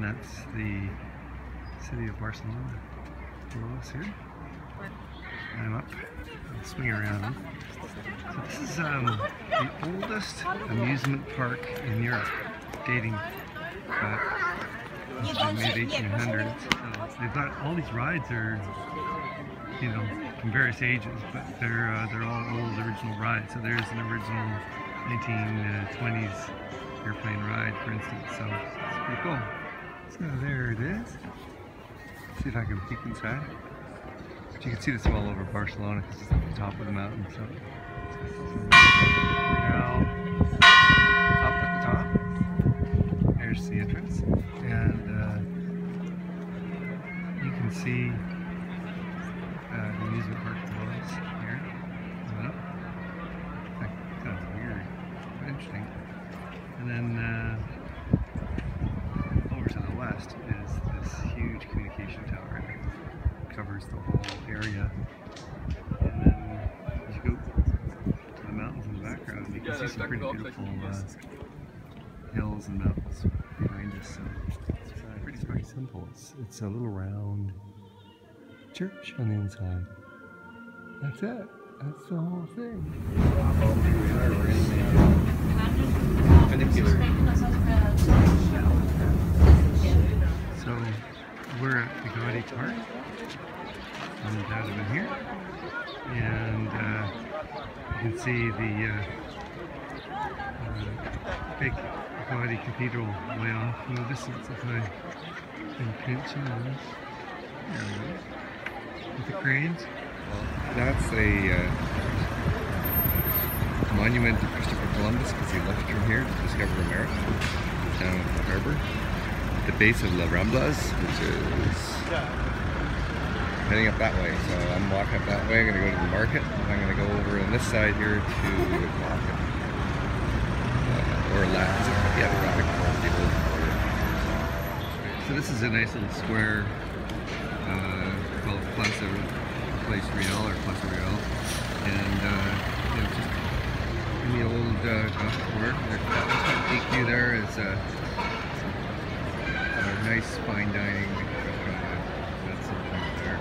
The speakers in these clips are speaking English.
and that's the city of Barcelona below us here. I'm up, I'll swing around. So this is the oldest amusement park in Europe, dating back to the mid-1800s. So they've got all these rides are, you know, from various ages, but they're all old original rides. So there's an original 1920s airplane ride, for instance. So it's pretty cool. So there it is. See if I can peek inside. But you can see this all over Barcelona because it's at the top of the mountain. So now up at the top, there's the entrance, and you can see the amusement park below us here. Coming up. That sounds weird, but interesting. And then over to the west is this huge communication tower. It covers the whole area. And then as you go to the mountains in the background, you can see some pretty beautiful hills and mountains behind us. So it's pretty simple. It's a little round church on the inside. That's it. That's the whole thing. So we're at the Gaudi Park. I'm out of it here, and you can see the big Gaudi Cathedral way off in the distance. If I can pinch on this, there we go. With the cranes. That's a monument to Christopher Columbus because he left from here to discover America down at the harbor. At the base of La Ramblas, which is heading up that way. So I'm walking up that way. I'm going to go to the market. I'm going to go over on this side here to the market. Or left. Yeah, the graphic for the old border. So this is a nice little square called Place Real or Plaza Real, and you know, just in the old Gothic work. There's a peek view there. It's a nice fine dining restaurant. That's something there.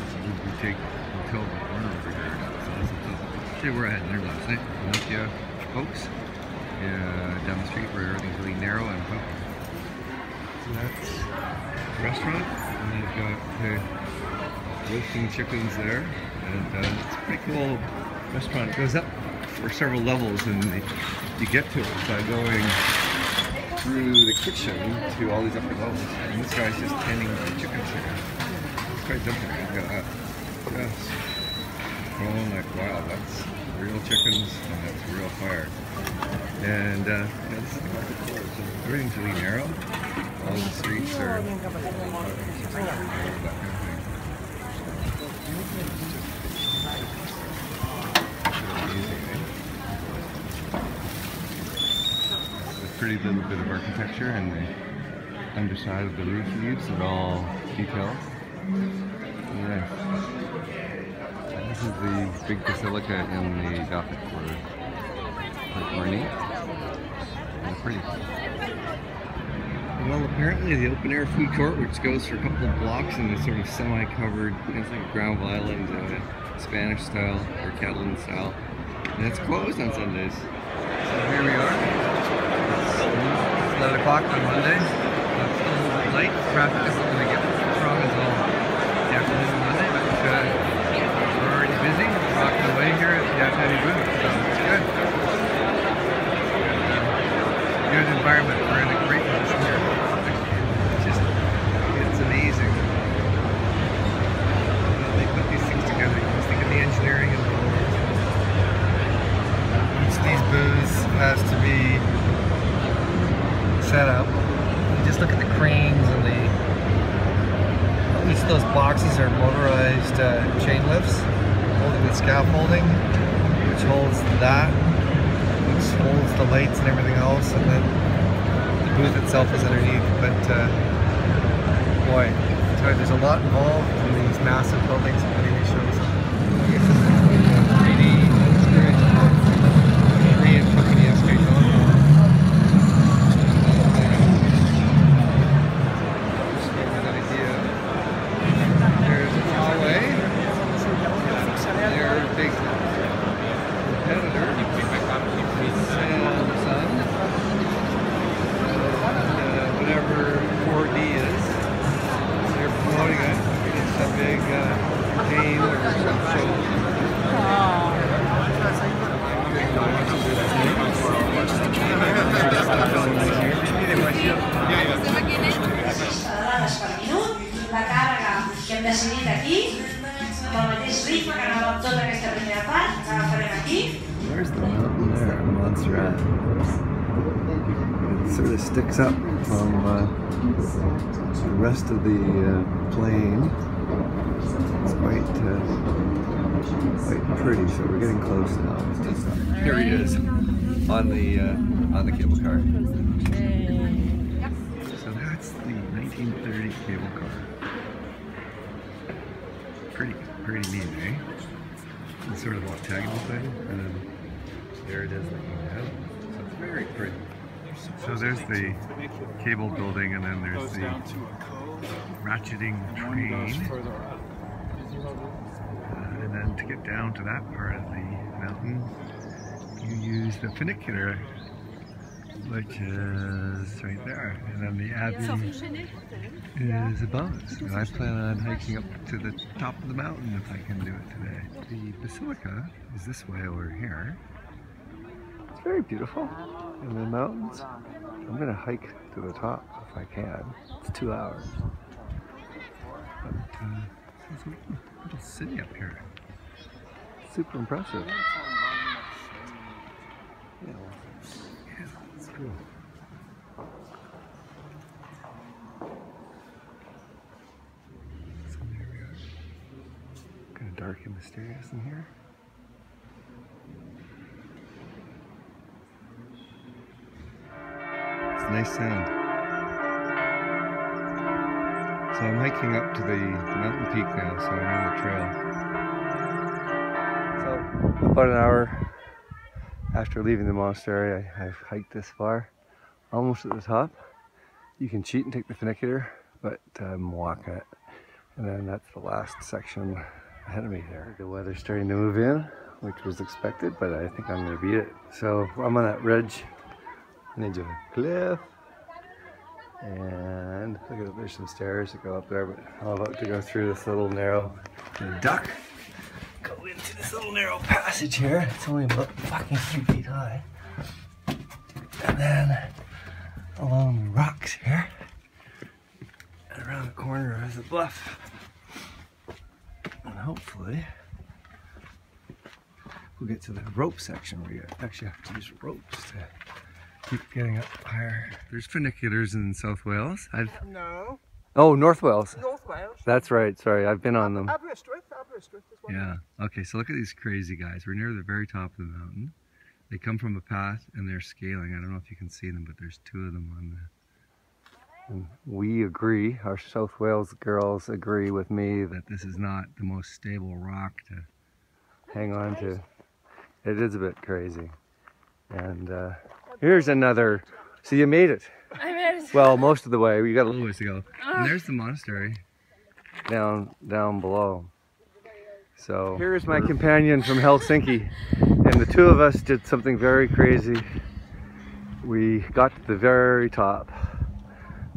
It's a little boutique hotel in the corner over here. So that's a pleasant. See where I had dinner last night. Nokia Oaks, down the street where everything's really narrow and open. So that's the restaurant, and they've got the roasting chickens there, and it's a pretty cool restaurant. It goes up for several levels, and you get to it by going through the kitchen to all these upper levels. And this guy's just tending the chickens here. It's quite different. Look at that. Just going like, wow, that's real chickens and that's real fire. And yeah, this is the market floor, so everything's really narrow. All the streets are that kind of thing. A pretty little bit of architecture, and the underside of the roof leaves are all detailed. Nice. This is the big basilica in the Gothic quarter. Quite ornate and pretty. Well, apparently the open air food court, which goes for a couple of blocks in this sort of semi-covered, it's like Granville Island, Spanish style or Catalan style, and it's closed on Sundays. So here we are. It's 11 o'clock on Monday. It's still a little bit light. Traffic isn't going to get strong until the afternoon on Monday, but we're already busy. We're rocking away here at the Academy booth, so it's good. Good environment. We're in a great position here. It's amazing. They put these things together. You just think of the engineering involved. Each of these booths has to be set up. You just look at the cranes and each of those boxes are motorized chain lifts holding the scaffolding, which holds that, which holds the lights and everything else, and then the booth itself is underneath. But boy, there's a lot involved in these massive buildings and putting these shows on. 3D experience. 3 and fucking Pedalades per minut, la càrrega que hem decidit aquí, amb el mateix ritme que anàvem tota aquesta primera part, que agafarem aquí. There's the mountain there, Montserrat. It sort of sticks up from the rest of the plain. It's quite pretty, so we're getting close now. Here he is on the cable car. So that's the 1930 cable car. Pretty neat, eh? It's sort of an octagonal thing, and then there it is looking down. So it's very pretty. So there's the cable building, and then there's the ratcheting train. And then to get down to that part of the mountain, you use the funicular, which is right there. And then the abbey is above us. And I plan on hiking up to the top of the mountain if I can do it today. The basilica is this way over here. It's very beautiful in the mountains. I'm going to hike to the top if I can. It's 2 hours. But there's a little city up here. Super impressive. Yeah, it's cool. So there we are. Kind of dark and mysterious in here. It's a nice sound. So I'm hiking up to the mountain peak now, so I'm on the trail. So about an hour after leaving the monastery, I've hiked this far, almost at the top. You can cheat and take the funicular, but I'm walking it. And then that's the last section ahead of me there. The weather's starting to move in, which was expected, but I think I'm going to beat it. So I'm on that ridge, on the edge of a cliff. And look at, there's some stairs that go up there, but I'm about to go through this little narrow duck. Go into this little narrow passage here. It's only about fucking 3 feet high. And then along the rocks here. And around the corner is a bluff. And hopefully we'll get to the rope section where you actually have to use ropes to keep getting up higher. There's funiculars in South Wales. No. Oh, North Wales. North Wales. That's right, sorry, I've been on them. Aberystwyth as well. Yeah, okay, so look at these crazy guys. We're near the very top of the mountain. They come from a path and they're scaling. I don't know if you can see them, but there's 2 of them on the... And we agree, our South Wales girls agree with me that this is not the most stable rock to hang on to. It is a bit crazy. And here's another, so you made it. I made it. Well, most of the way. We got a little ways to go. And there's the monastery down below. So here's my companion from Helsinki, and the 2 of us did something very crazy. We got to the very top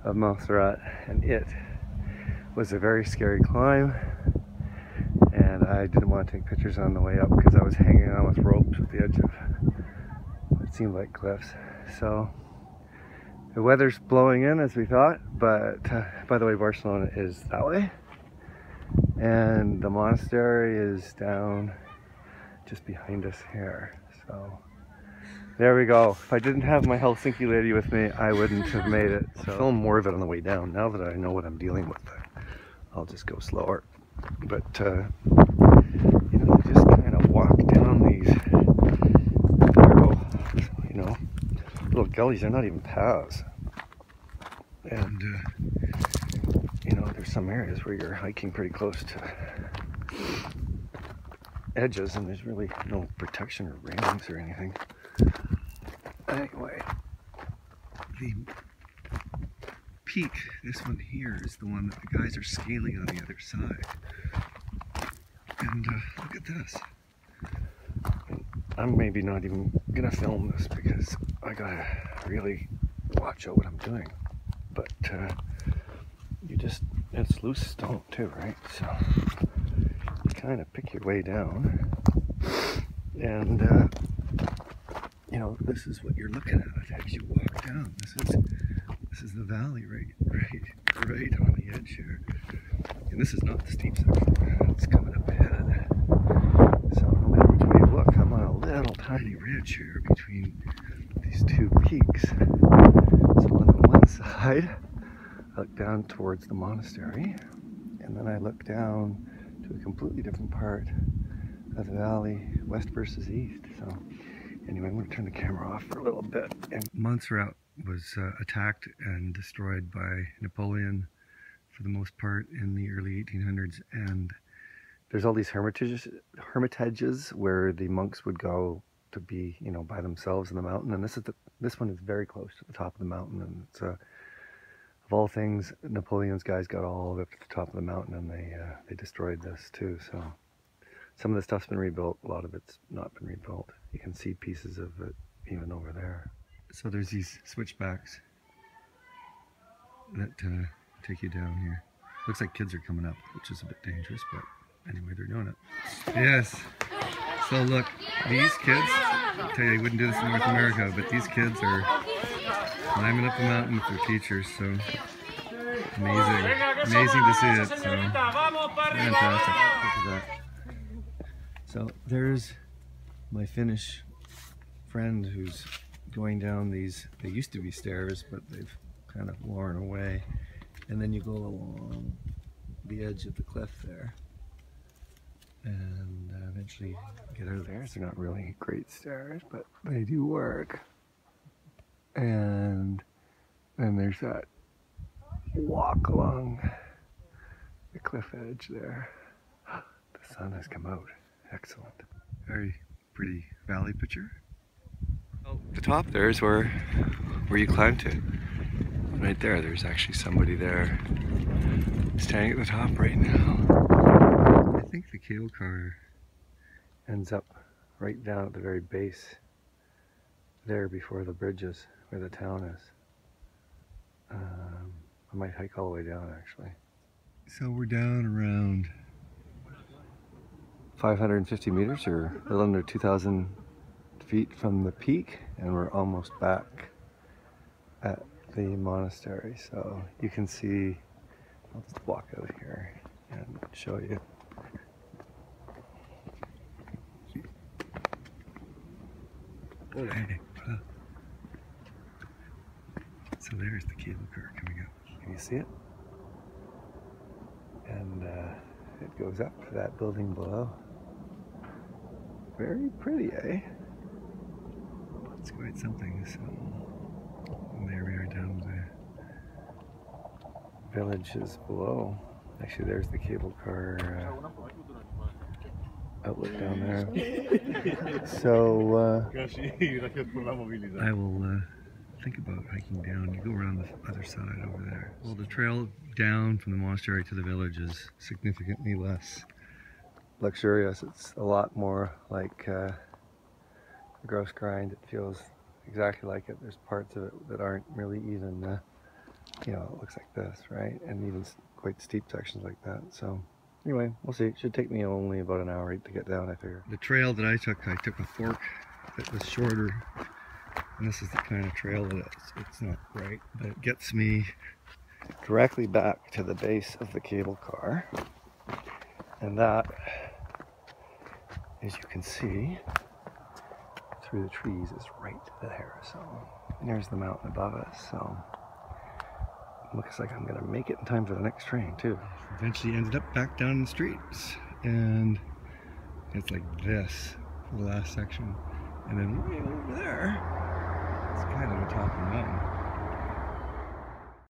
of Montserrat, and it was a very scary climb, and I didn't want to take pictures on the way up because I was hanging on with ropes at the edge of what seemed like cliffs. So the weather's blowing in as we thought, but by the way, Barcelona is that way, and the monastery is down just behind us here. So there we go. If I didn't have my Helsinki lady with me, I wouldn't have made it. So I'll film more of it on the way down. Now that I know what I'm dealing with, I'll just go slower. But you know, just kind of walk down these narrow, you know, little gullies. They're not even paths. And you know, there's some areas where you're hiking pretty close to edges, and there's really no protection or railings or anything. Anyway, the peak, this one here, is the one that the guys are scaling on the other side. And look at this. I'm maybe not even gonna film this because I gotta really watch out what I'm doing. But you just, it's loose stone too, right? So you kind of pick your way down, and you know, this is what you're looking at as you walk down. This This is the valley right on the edge here. And this is not the steep section. It's coming up ahead. So no matter which way you look, I'm on a little tiny ridge here between these two peaks. So on the one side, I look down towards the monastery, and then I look down to a completely different part of the valley, west versus east. So anyway, I'm going to turn the camera off for a little bit. And Montserrat was attacked and destroyed by Napoleon for the most part in the early 1800s, and there's all these hermitages where the monks would go to be, you know, by themselves in the mountain. And this one is very close to the top of the mountain, and it's of all things, Napoleon's guys got all the way up to the top of the mountain, and they destroyed this too. So some of the stuff's been rebuilt, a lot of it's not been rebuilt. You can see pieces of it even over there. So there's these switchbacks that take you down here. Looks like kids are coming up, which is a bit dangerous, but anyway, they're doing it. Yes. So look, these kids, I'll tell you, you wouldn't do this in North America, but these kids are climbing up the mountain with their teachers, so amazing. Amazing to see it, so fantastic. Look at that. So there's my Finnish friend who's going down these, they used to be stairs, but they've kind of worn away. And then you go along the edge of the cliff there and eventually get out of there. They're not really great stairs, but they do work. And then there's that walk along the cliff edge there. The sun has come out. Excellent. Very pretty valley picture. Oh, the top there is where you climb to. Right there, there's actually somebody there standing at the top right now. I think the cable car ends up right down at the very base there before the bridges where the town is. I might hike all the way down actually. So we're down around 550 meters, or a little under 2,000 feet from the peak, and we're almost back at the monastery. So you can see, I'll just walk out here and show you. Okay. So there's the cable car coming up. Can you see it? And it goes up to that building below. Very pretty, eh? It's quite something. So there we are down the villages below. Actually, there's the cable car outlet down there. So I will think about hiking down. You go around the other side over there. Well, the trail down from the monastery to the village is significantly less luxurious. It's a lot more like a gross grind. It feels exactly like it. There's parts of it that aren't really even, you know, it looks like this, right? And even quite steep sections like that. So anyway, we'll see. It should take me only about an hour to get down, I figure. The trail that I took a fork that was shorter. And this is the kind of trail that it's not right, but it gets me directly back to the base of the cable car. And that, as you can see, through the trees is right there. So and there's the mountain above us. So it looks like I'm gonna make it in time for the next train too. Eventually ended up back down the streets, and it's like this for the last section. And then way over there, it's kind of the top of the mountain.